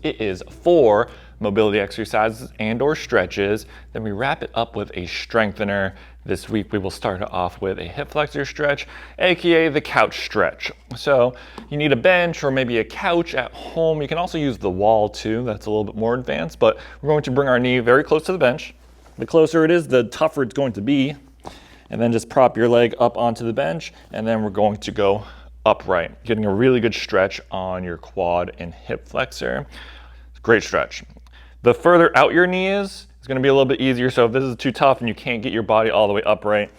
It is 4 mobility exercises and or stretches. Then we wrap it up with a strengthener. This week we will start off with a hip flexor stretch, aka the couch stretch. So you need a bench or maybe a couch at home. You can also use the wall too. That's a little bit more advanced, but we're going to bring our knee very close to the bench. The closer it is, the tougher it's going to be. And then just prop your leg up onto the bench, and then we're going to go upright, getting a really good stretch on your quad and hip flexor. Great stretch. The further out your knee is, it's going to be a little bit easier. So if this is too tough and you can't get your body all the way upright,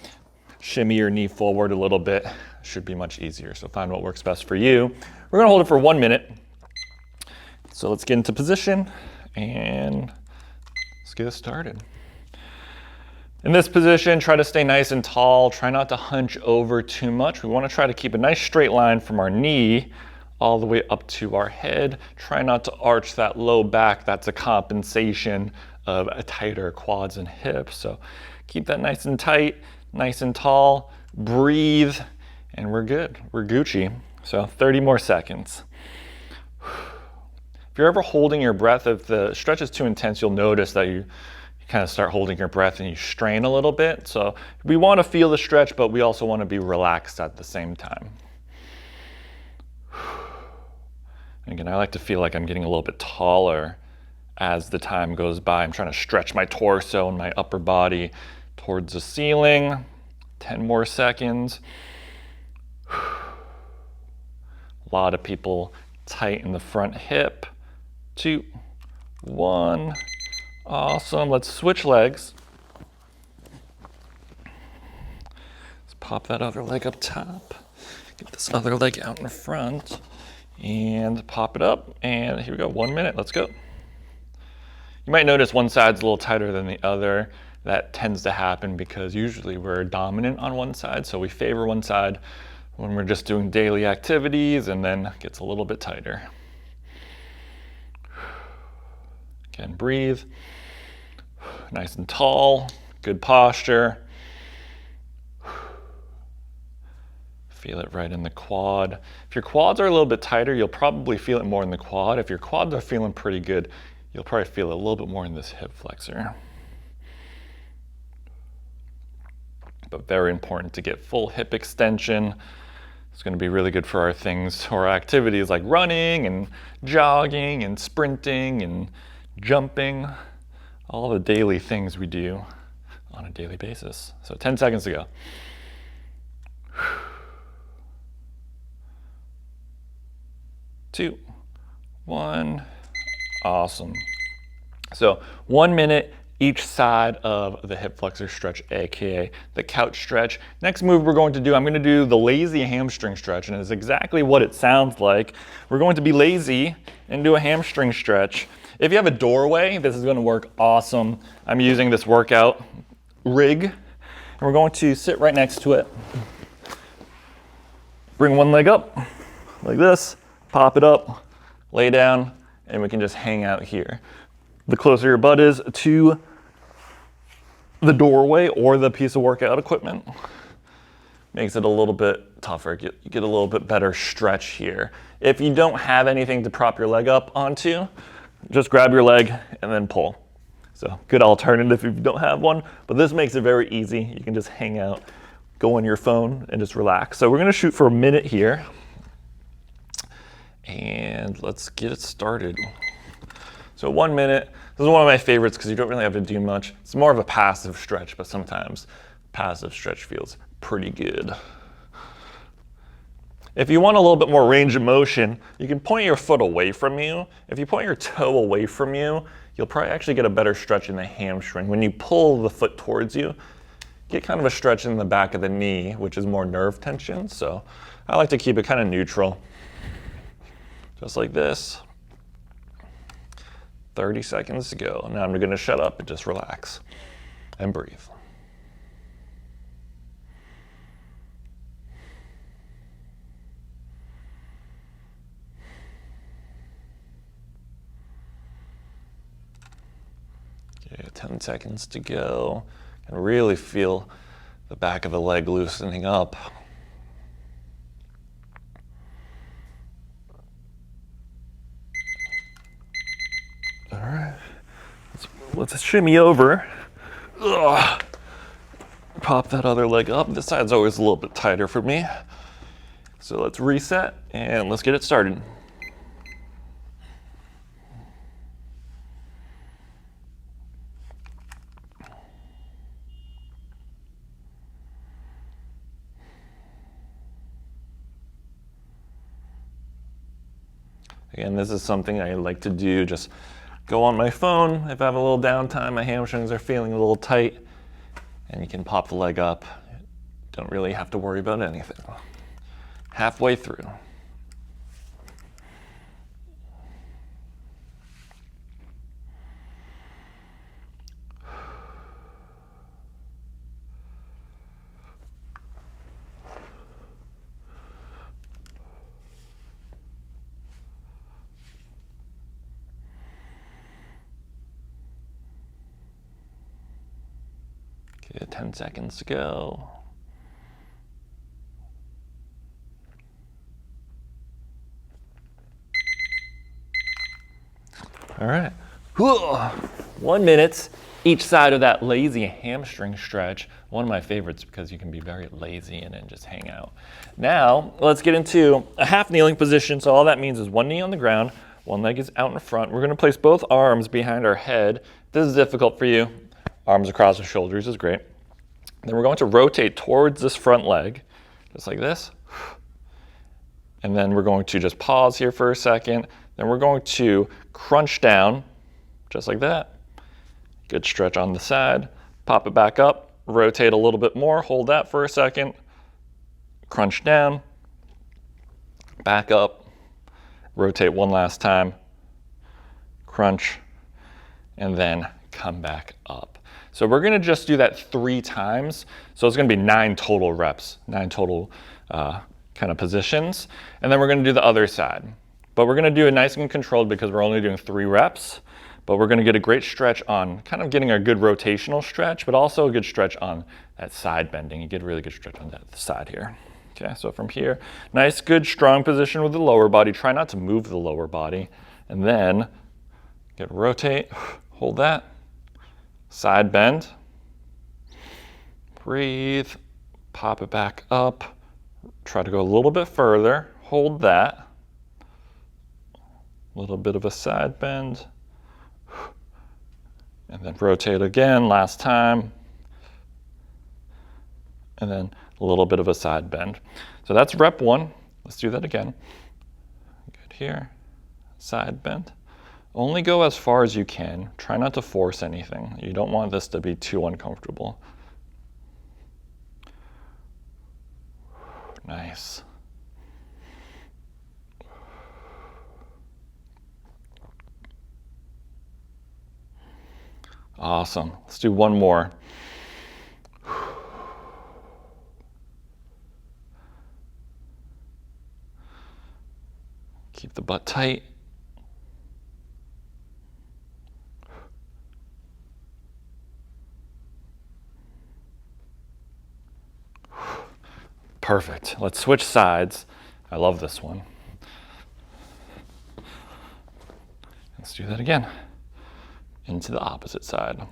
shimmy your knee forward a little bit. Should be much easier. So find what works best for you. We're going to hold it for 1 minute. So let's get into position and let's get it started. In this position, try to stay nice and tall. Try not to hunch over too much. We want to try to keep a nice straight line from our knee all the way up to our head. Try not to arch that low back. That's a compensation of a tighter quads and hips. So keep that nice and tight, nice and tall. Breathe, and we're good. We're Gucci. So 30 more seconds. If you're ever holding your breath, if the stretch is too intense, you'll notice that you kind of start holding your breath and you strain a little bit. So we want to feel the stretch, but we also want to be relaxed at the same time. And again, I like to feel like I'm getting a little bit taller as the time goes by. I'm trying to stretch my torso and my upper body towards the ceiling. 10 more seconds. A lot of people tighten the front hip. 2, 1. Awesome. Let's switch legs. Let's pop that other leg up top. Get this other leg out in front and pop it up. And here we go. 1 minute. Let's go. You might notice one side's a little tighter than the other. That tends to happen because usually we're dominant on one side. So we favor one side when we're just doing daily activities, and then it gets a little bit tighter. Again, breathe. Nice and tall, good posture. Feel it right in the quad. If your quads are a little bit tighter, you'll probably feel it more in the quad. If your quads are feeling pretty good, you'll probably feel it a little bit more in this hip flexor. But very important to get full hip extension. It's going to be really good for our things or activities like running and jogging and sprinting and jumping. All the daily things we do on a daily basis. So 10 seconds to go. 2, 1. Awesome. So 1 minute each side of the hip flexor stretch, aka the couch stretch. Next move we're going to do, I'm going to do the lazy hamstring stretch, and it's exactly what it sounds like. We're going to be lazy and do a hamstring stretch. If you have a doorway, this is going to work awesome. I'm using this workout rig, and we're going to sit right next to it. Bring one leg up, like this, pop it up, lay down, and we can just hang out here. The closer your butt is to the doorway or the piece of workout equipment, makes it a little bit tougher. You get a little bit better stretch here. If you don't have anything to prop your leg up onto, just grab your leg and then pull. So good alternative if you don't have one, but this makes it very easy. You can just hang out, go on your phone and just relax. So we're gonna shoot for a minute here and let's get it started. So 1 minute, this is one of my favorites because you don't really have to do much. It's more of a passive stretch, but sometimes passive stretch feels pretty good. If you want a little bit more range of motion, you can point your foot away from you. If you point your toe away from you, you'll probably actually get a better stretch in the hamstring. When you pull the foot towards you, get kind of a stretch in the back of the knee, which is more nerve tension. So I like to keep it kind of neutral. Just like this. 30 seconds to go. Now I'm gonna shut up and just relax and breathe. Okay, 10 seconds to go. And really feel the back of the leg loosening up. let's shimmy over. Ugh. Pop that other leg up. This side's always a little bit tighter for me. So let's reset and let's get it started. Again, this is something I like to do, just go on my phone. If I have a little downtime, my hamstrings are feeling a little tight, and you can pop the leg up. Don't really have to worry about anything. Halfway through. Okay, 10 seconds to go. All right, 1 minute each side of that lazy hamstring stretch. One of my favorites because you can be very lazy and then just hang out. Now, let's get into a half kneeling position. So all that means is one knee on the ground, one leg is out in front. We're gonna place both arms behind our head. If this is difficult for you, arms across the shoulders is great. Then we're going to rotate towards this front leg, just like this. And then we're going to just pause here for a second. Then we're going to crunch down, just like that. Good stretch on the side. Pop it back up, rotate a little bit more, hold that for a second. Crunch down, back up, rotate one last time, crunch, and then come back up. So we're gonna just do that 3 times. So it's gonna be 9 total reps, 9 total kind of positions. And then we're gonna do the other side. But we're gonna do it nice and controlled because we're only doing 3 reps. But we're gonna get a great stretch on kind of getting a good rotational stretch, but also a good stretch on that side bending. You get a really good stretch on that side here. Okay, so from here, nice, good, strong position with the lower body. Try not to move the lower body. And then get rotate, hold that. Side bend, breathe, pop it back up, try to go a little bit further, hold that, a little bit of a side bend, and then rotate again, last time, and then a little bit of a side bend. So that's rep 1, let's do that again. Good here, side bend. Only go as far as you can. Try not to force anything. You don't want this to be too uncomfortable. Nice. Awesome. Let's do one more. Keep the butt tight. Perfect. Let's switch sides. I love this one. Let's do that again. Into the opposite side. A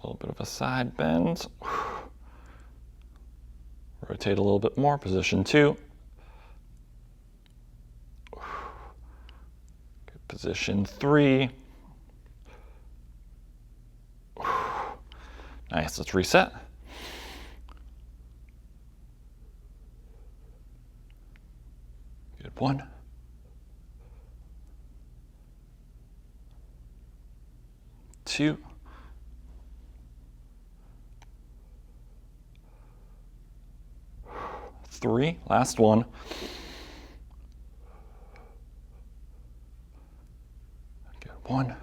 little bit of a side bend. Rotate a little bit more, position 2. Good, position 3. Nice, let's reset. Good, 1. 2. 3, last one. Good, 1.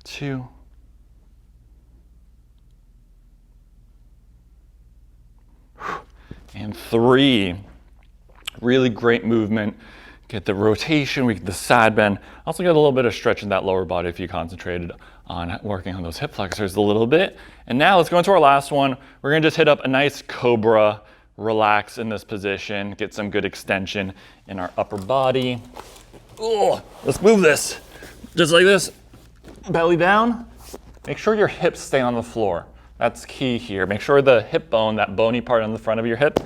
2. 3. Really great movement. Get the rotation, we get the side bend. Also get a little bit of stretch in that lower body if you concentrated on working on those hip flexors a little bit. And now let's go into our last one. We're gonna just hit up a nice Cobra relax in this position, get some good extension in our upper body. Oh, let's move this. Just like this, belly down. Make sure your hips stay on the floor. That's key here. Make sure the hip bone, that bony part on the front of your hip,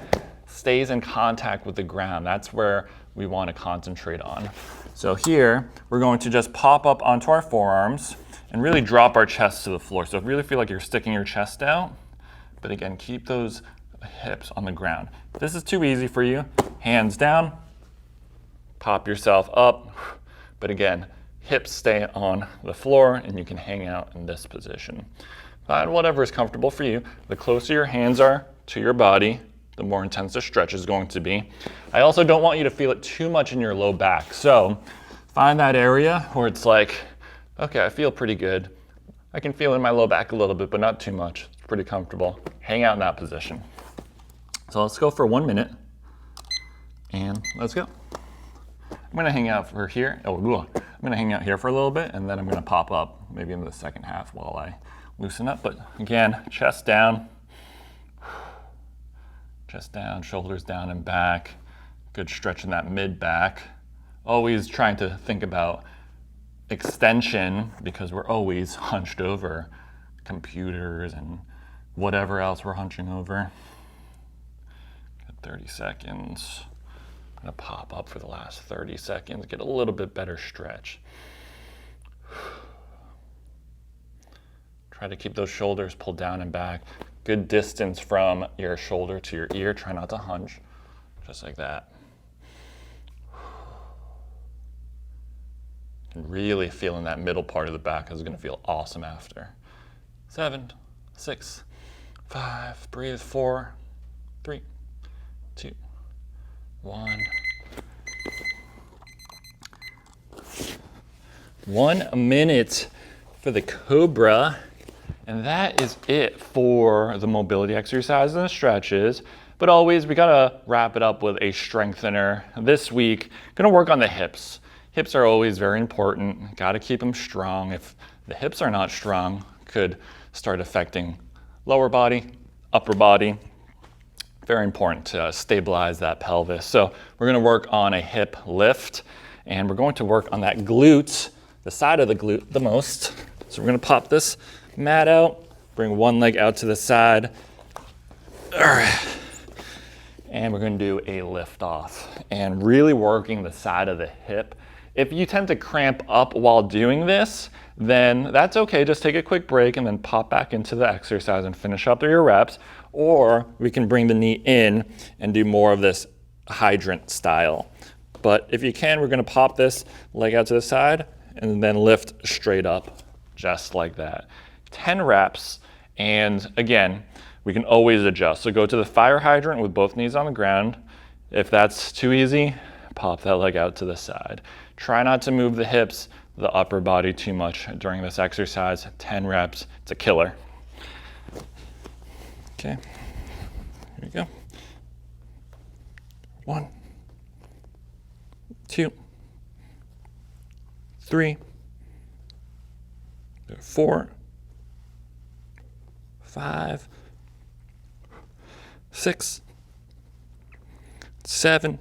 stays in contact with the ground. That's where we want to concentrate on. So here, we're going to just pop up onto our forearms and really drop our chest to the floor. So really feel like you're sticking your chest out, but again, keep those hips on the ground. If this is too easy for you, hands down, pop yourself up, but again, hips stay on the floor and you can hang out in this position. Find whatever is comfortable for you. The closer your hands are to your body, the more intense the stretch is going to be. I also don't want you to feel it too much in your low back. So find that area where it's like, okay, I feel pretty good. I can feel in my low back a little bit, but not too much. It's pretty comfortable. Hang out in that position. So let's go for 1 minute and let's go. I'm gonna hang out for here. I'm gonna hang out here for a little bit and then I'm gonna pop up maybe in the second half while I loosen up. But again, chest down, shoulders down and back. Good stretch in that mid back. Always trying to think about extension because we're always hunched over computers and whatever else we're hunching over. Got 30 seconds. I'm gonna pop up for the last 30 seconds, get a little bit better stretch. Try to keep those shoulders pulled down and back. Good distance from your shoulder to your ear. Try not to hunch, just like that. And really feeling that middle part of the back is gonna feel awesome after. 7, 6, 5, breathe, 4, 3, 2, 1. 1 minute for the Cobra. And that is it for the mobility exercises and stretches. But always, we gotta wrap it up with a strengthener. This week, gonna work on the hips. Hips are always very important. Gotta keep them strong. If the hips are not strong, could start affecting lower body, upper body. Very important to stabilize that pelvis. So we're gonna work on a hip lift and we're going to work on that glute, the side of the glute the most. So we're gonna pop this mat out, bring one leg out to the side. All right. And we're gonna do a lift off and really working the side of the hip. If you tend to cramp up while doing this, then that's okay. Just take a quick break and then pop back into the exercise and finish up your reps. Or we can bring the knee in and do more of this hydrant style. But if you can, we're gonna pop this leg out to the side and then lift straight up, just like that. 10 reps, and again, we can always adjust. So go to the fire hydrant with both knees on the ground. If that's too easy, pop that leg out to the side. Try not to move the hips, the upper body too much during this exercise. 10 reps, it's a killer. Okay, here we go. 1, 2, 3, 4, 5, 6, 7,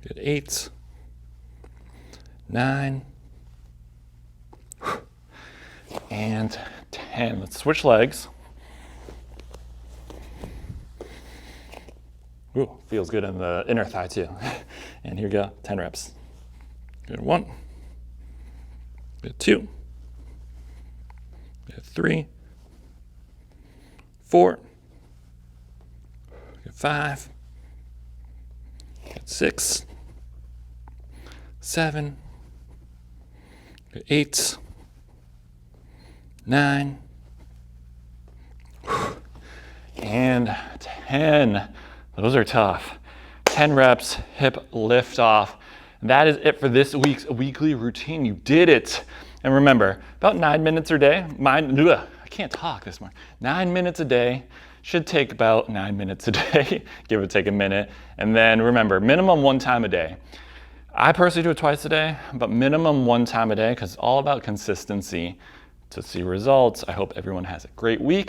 good 8, 9, and 10. Let's switch legs. Ooh, feels good in the inner thigh too. And here we go, 10 reps. Good 1, good 2, good 3, 4, good 5, good 6, 7, good 8, 9, and 10. Those are tough. 10 reps, hip lift off. That is it for this week's weekly routine. You did it. And remember, about 9 minutes a day. I can't talk this morning. 9 minutes a day. Should take about 9 minutes a day, give or take a minute. And then remember, minimum 1 time a day. I personally do it twice a day, but minimum 1 time a day because it's all about consistency to see results. I hope everyone has a great week.